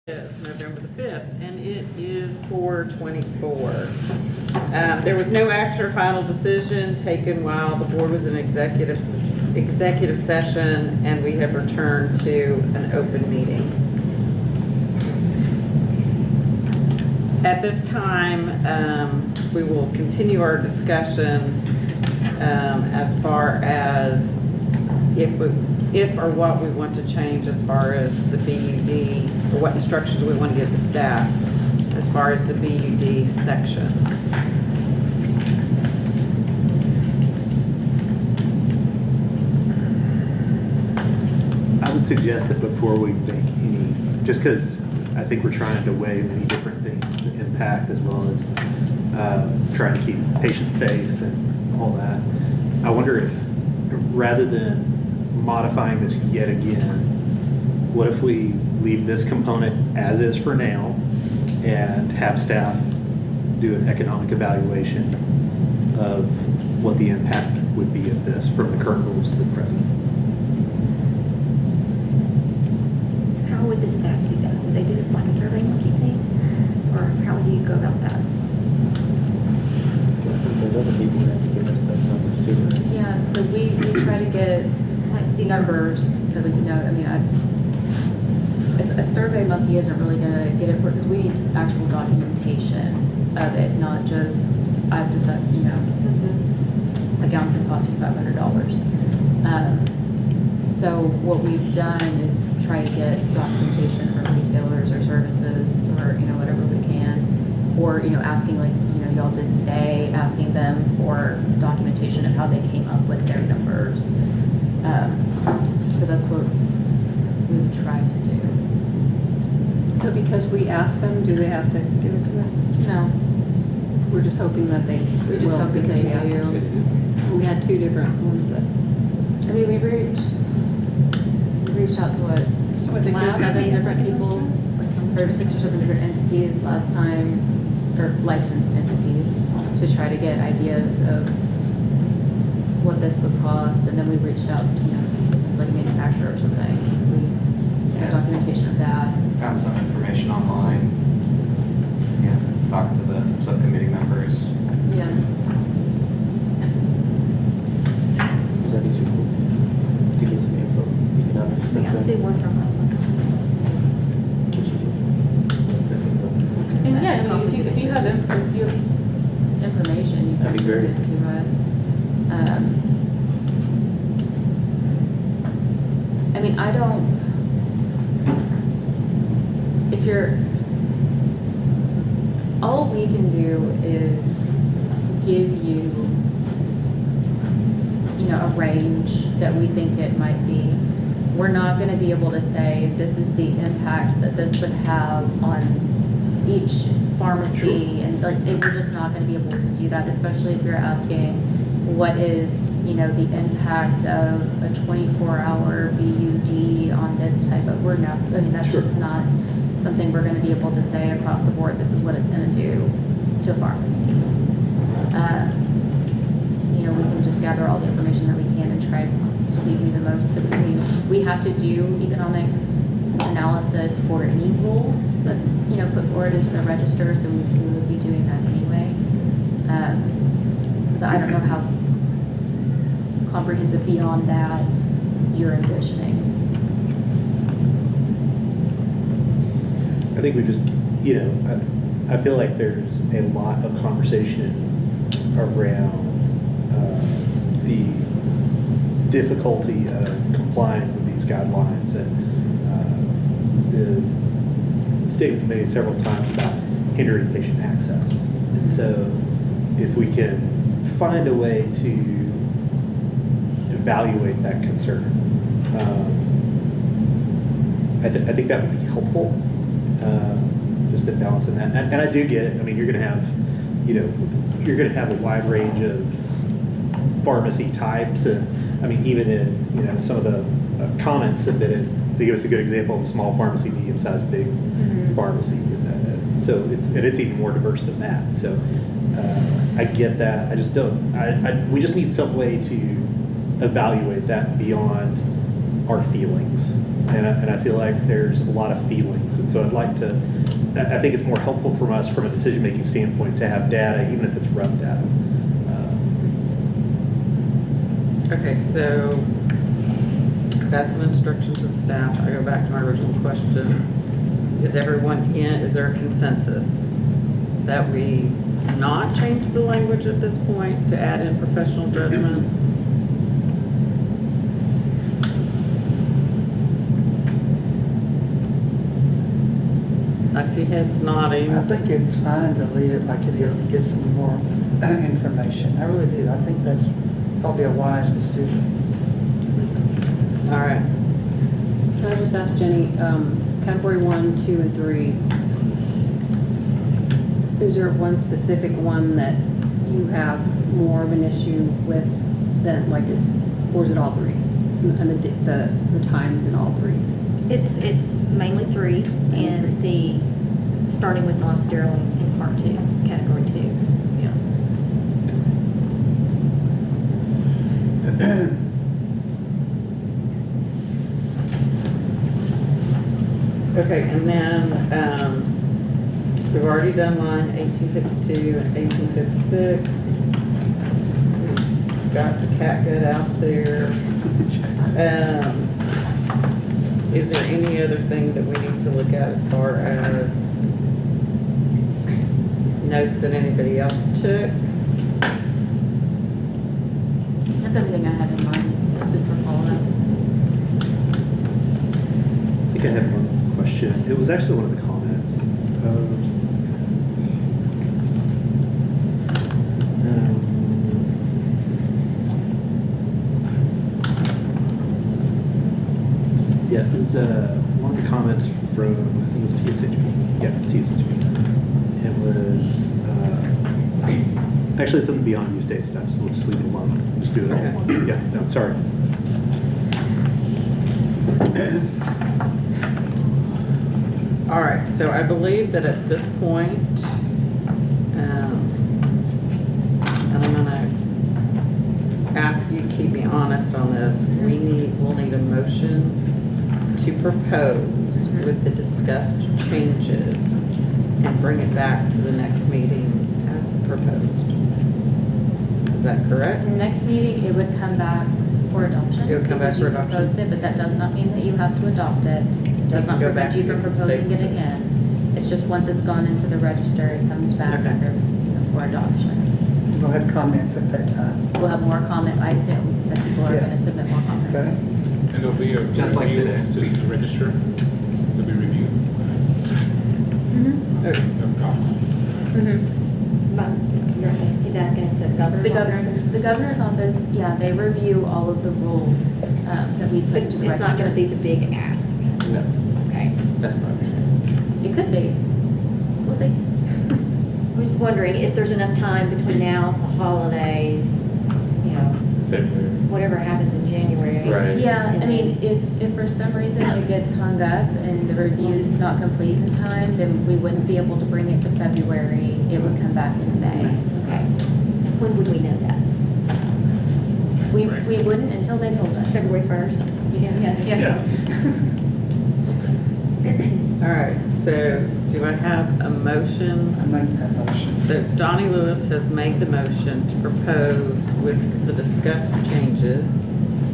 Is November the 5th, and it is 4/24. There was no action or final decision taken while the board was in executive session, and we have returned to an open meeting. At this time, we will continue our discussion as far as if or what we want to change as far as the BUD, or what instructions we want to give the staff as far as the BUD section. I would suggest that before we make any, just because I think we're trying to weigh many different things, the impact as well as trying to keep patients safe and all that. I wonder if, rather than modifying this yet again, what if we leave this component as is for now and have staff do an economic evaluation of what the impact would be of this from the current rules to the present? So how would the staff do that? Would they do this like a survey monkey thing? Or how would you go about that? There's other people that have to give us those numbers too. Yeah, so we try to get Like, numbers that we can know. I mean, a survey monkey isn't really gonna get it, because we need actual documentation of it, not just, I've just, a gown's gonna cost you $500. So what we've done is try to get documentation from retailers or services or, whatever we can. Or, asking like, y'all did today, asking them for documentation of how they came up with their numbers. So that's what we would try to do. So because we asked them, do they have to give it to us? No, We're just hoping that they we're just will, hoping because they we asked them. do. We had two different ones that, I mean, we reached out to what, So it's 6 or labs 7 made up different in those people, jobs? Like how much? or 6 or 7 different entities last time, or licensed entities, to try to get ideas of what this would cost, and then we reached out, it was like a manufacturer or something. We got documentation of that. Found some information online. Yeah, talked to the subcommittee members. Yeah. Does that be super cool? To get some info, economic stuff. Yeah, do work from home. And yeah, I mean, if you have information, you can That'd be send great. it to us. I mean, I don't, if you're, all we can do is give you, a range that we think it might be. We're not gonna be able to say, this is the impact that this would have on each pharmacy, and like, we're just not gonna be able to do that, especially if you're asking, what is, the impact of a 24-hour BUD on this type of, that's Sure. just not something we're gonna be able to say across the board, this is what it's gonna do to pharmacies. We can just gather all the information that we can and try to give you the most that we can. We have to do economic analysis for any rule that's, put forward into the register, so we would be doing that anyway. But I don't know how comprehensive beyond that you're envisioning. I think we just, I feel like there's a lot of conversation around the difficulty of complying with these guidelines, and the state has made several times about hindering patient access. And so if we can find a way to evaluate that concern, I think that would be helpful, just in balancing that. And I do get it. I mean, you're going to have, you're going to have a wide range of pharmacy types, and I mean, even in some of the comments submitted, they give us a good example of a small pharmacy, medium-sized, big pharmacy. So it's even more diverse than that. So I get that. I just don't. We just need some way to evaluate that beyond our feelings. And I feel like there's a lot of feelings. And so I'd like to, I think it's more helpful from us from a decision-making standpoint to have data, even if it's rough data. Okay, so that's an instruction to the staff. I go back to my original question. Is there a consensus that we not change the language at this point to add in professional judgment? I see heads nodding. I think it's fine to leave it like it is to get some more information. I really do. I think that's probably a wise decision. All right. Can I just ask Jenny, category 1, 2, and 3, is there one specific one that you have more of an issue with than like or is it all 3? And the times in all 3? It's mainly 3, and the, starting with non-sterile in part 2, category 2. Yeah. Okay, and then we've already done line 1852 and 1856. We've got the catgut out there. Is there any other thing that we need to look at as far as notes that anybody else took? That's everything I had in mind, listed for follow-up. I think I had one question. It was actually one of the comments. Yeah, it was one of the comments from, I think it was TSHB. Yeah, it was TSHB. It was, actually it's in the Beyond Use Date stuff, so we'll just leave it alone. Just do it all at once. Yeah, no, sorry. All right, so I believe that at this point, and I'm gonna ask you to keep me honest on this, we'll need a motion to propose with the discussed changes and bring it back to the next meeting as proposed. Is that correct? Next meeting, it would come back for adoption. It would come back because for you adoption. proposed it, but that does not mean that you have to adopt it. It does You not can go prevent back you to from your proposing it statement. again. It's just once it's gone into the register, it comes back Okay. under, for adoption. We'll have comments at that time. We'll have more comment, I assume, that people are Yeah. gonna submit more comments. Okay. And there'll be a Just like review today. to the register, there'll be review Okay. of costs. He's asking if the governor's The governor's office, yeah, they review all of the rules that we But put it's into the not register. gonna be the big ask. No, Okay. that's my understanding. It could be. We'll see. I'm just wondering if there's enough time between now and the holidays, you know, February. whatever happens in January. Right. Yeah, And I mean, if for some reason it gets hung up and the review's not complete in time, then we wouldn't be able to bring it to February. It would come back in May. Okay. When would we know that? We wouldn't until they told us. February 1st? Yeah. All right, so do I have a motion? I make that motion. So Donnie Lewis has made the motion to propose with the discussed changes.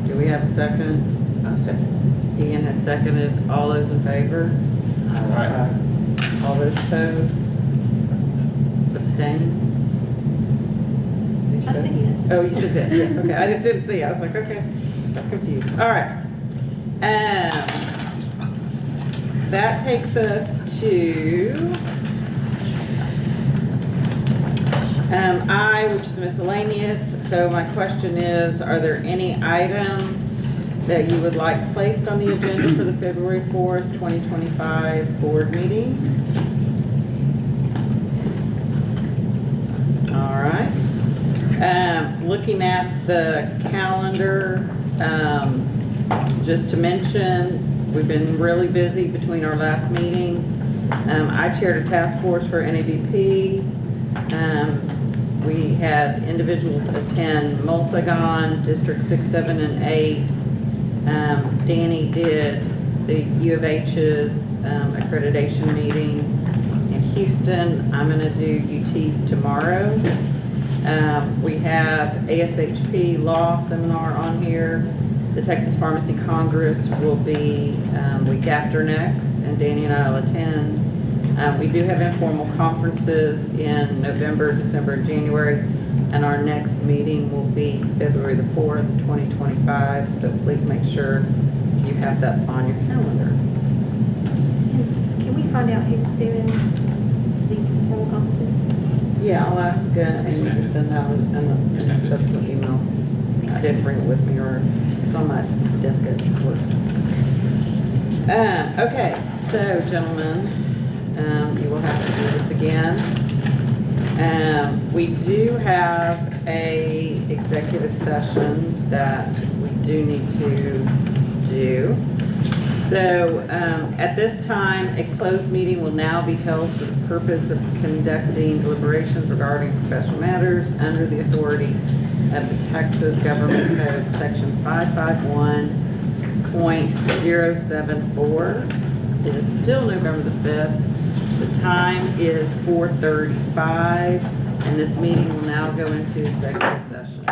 Do we have a second? I'll second. Ian has seconded. All those in favor? Aye. All those opposed? Abstain? Did you I vote? said yes. Oh, you said yes, yes, okay. I just didn't see. I was like, okay, that's confused. All right. That takes us to I, which is miscellaneous. So my question is, are there any items that you would like placed on the agenda for the February 4th, 2025 board meeting? All right. Looking at the calendar, just to mention, we've been really busy between our last meeting. I chaired a task force for NABP. We had individuals attend Multagon, District 6, 7, and 8, Danny did the U of H's accreditation meeting in Houston. I'm gonna do UT's tomorrow. We have ASHP Law Seminar on here. The Texas Pharmacy Congress will be week after next, and Danny and I will attend. We do have informal conferences in November, December, and January, and our next meeting will be February the 4th, 2025, so please make sure you have that on your calendar. Can we find out who's doing these formal conferences? Yeah, I'll ask Amy sent to it. send that in You a sent it. subsequent email. I didn't bring it with me, or it's on my desk at work. Okay, so gentlemen, you will have to do this again. We do have a executive session that we do need to do. So at this time, a closed meeting will now be held for the purpose of conducting deliberations regarding professional matters under the authority of the Texas Government Code, Section 551.074. It is still November the 5th. The time is 4:35, and this meeting will now go into executive session.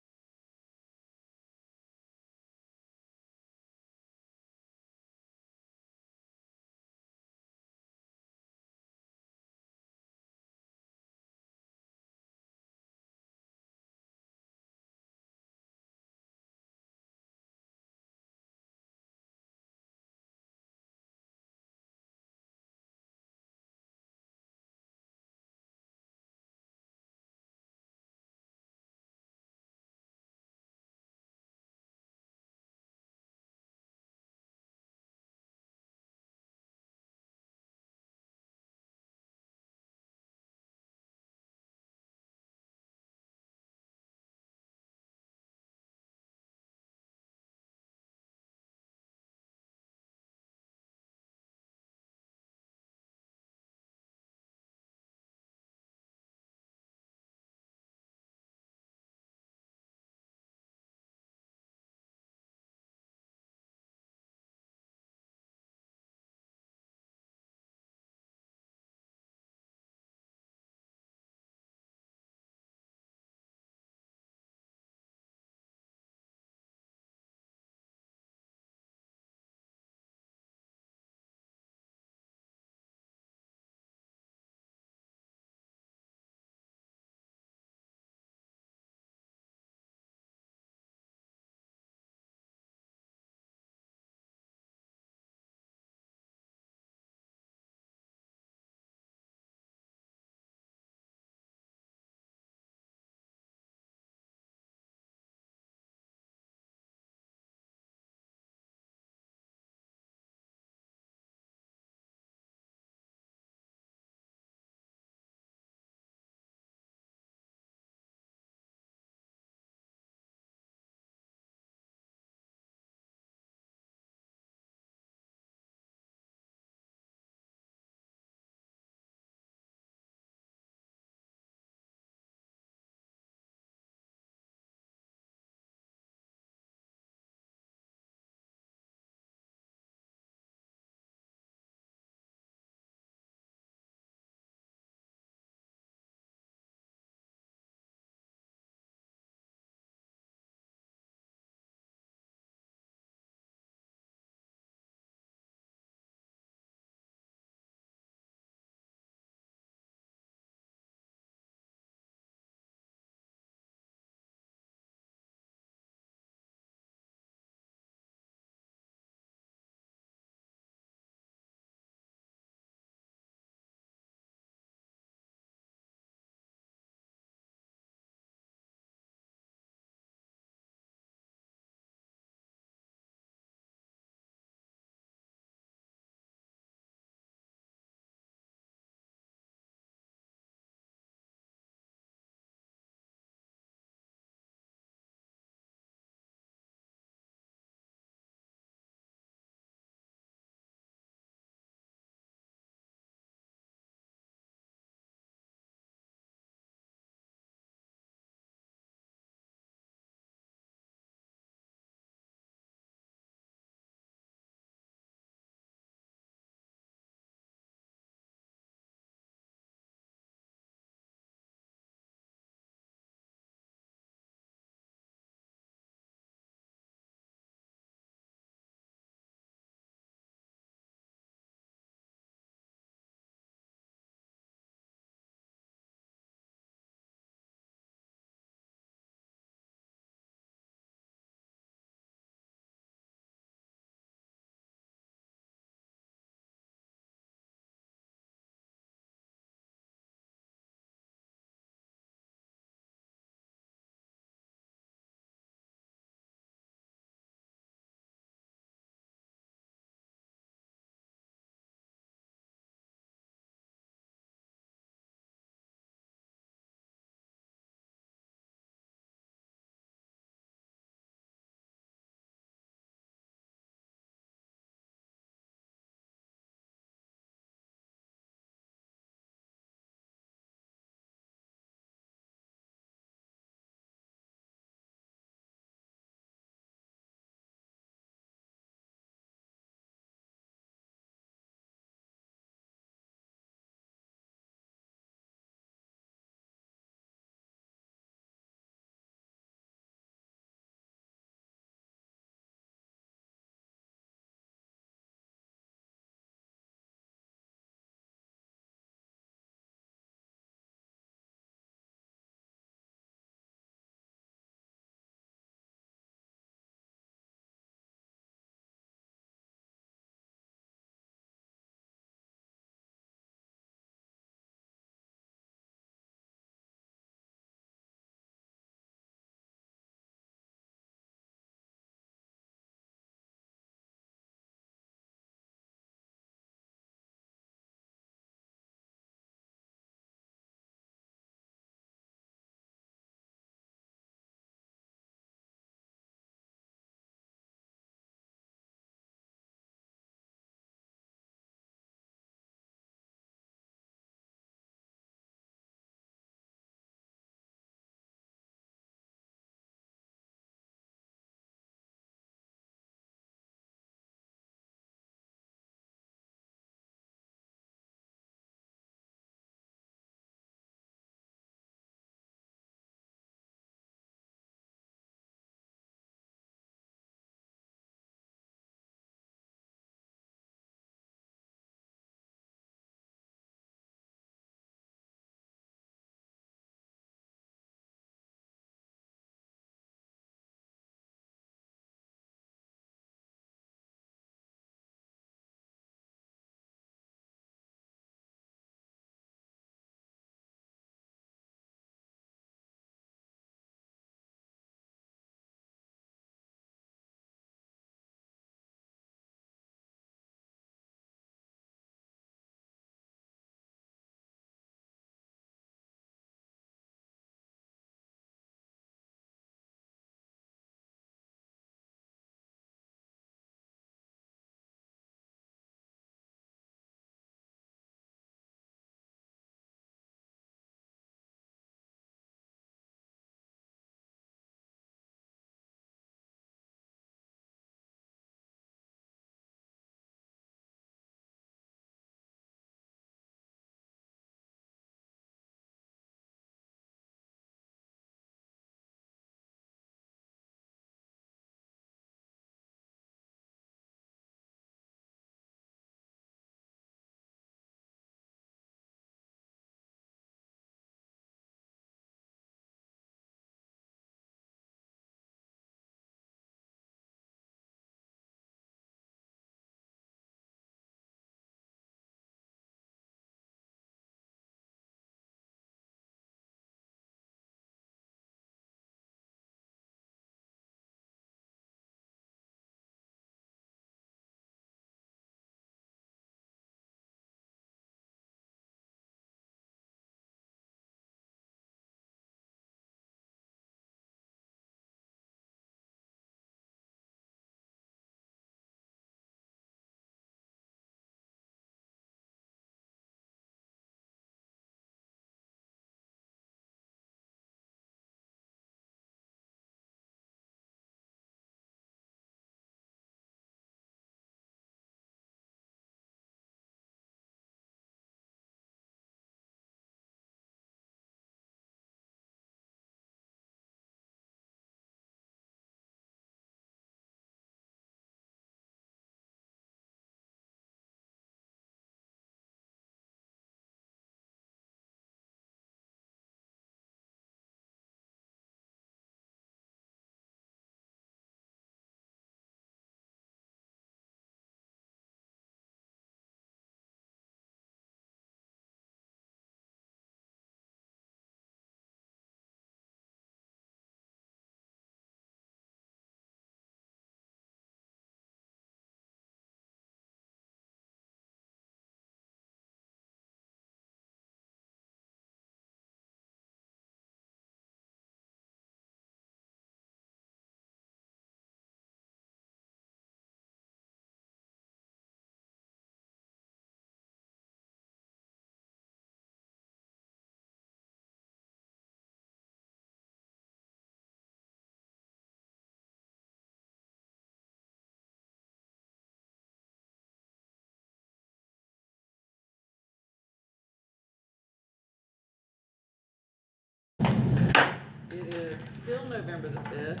still November the 5th,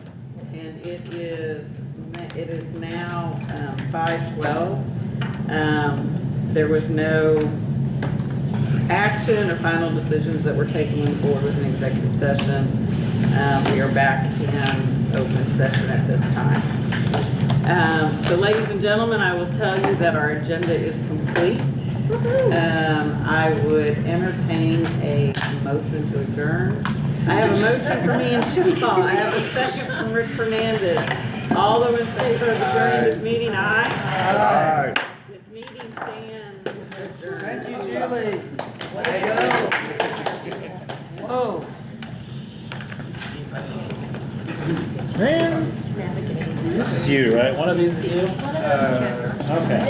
and it is now 5:12. There was no action or final decisions that were taken when the board was in executive session. We are back in open session at this time. So ladies and gentlemen, I will tell you that our agenda is complete. I would entertain a motion to adjourn. I have a motion from Ian Schifall. I have a second from Rick Fernandez. All those in favor of adjourning this meeting, aye? This meeting stands adjourned. Thank you, Julie. Way to go. Whoa. Man, this is you, right? One of these is you? One of those chapters. Okay.